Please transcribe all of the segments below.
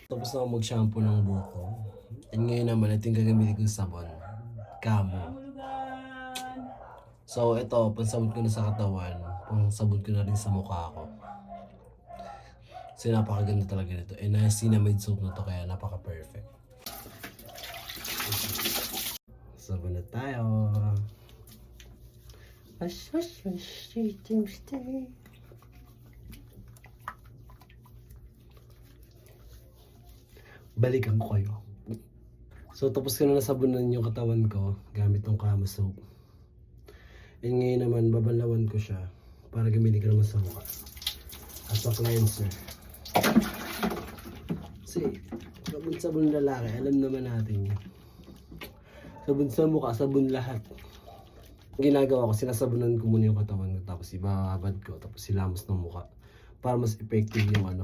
Tapos na ako mag-shampoo ng buhok ko. And ngayon naman, ito yung gagamitin kong sabon. Kamo. So, ito, pansabon ko na sa katawan. Pansabon ko na rin sa mukha ko. Kasi napakaganda talaga nito. And niacinamide soap na to, kaya napaka-perfect. Sabon na tayo. Wash, wash, wash, stay. Balikan ko kayo. So, tapos ko na nasabunan yung katawan ko gamit ng Kamo soap. And ngayon naman, babalawan ko siya para gamitin ko naman sa mukha. As a cleanser. Kasi, sabon lalaki, alam naman natin yun. Sabon sa mukha, sabon lahat. Ang ginagawa ko, sinasabunan ko muna yung katawan ko, tapos ibabad ko, tapos silamos ng mukha. Para mas effective yung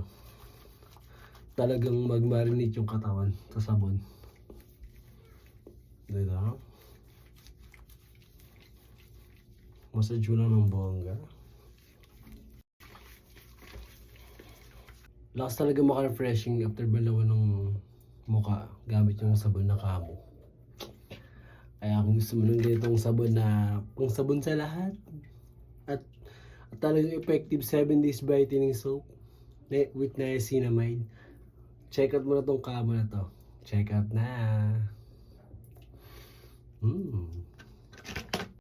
talagang mag-marinate yung katawan sa sabon. Diba? Massage mo lang ng bongga. Lakas talaga maka-refreshing after balawan ng mukha gamit yung sabon na Kamo. Kaya kung gusto mo ng ganitong sabon na pang sabon sa lahat at talagang effective 7 days brightening soap with niacinamide, check out mo na tong Kamo na to. Check out na.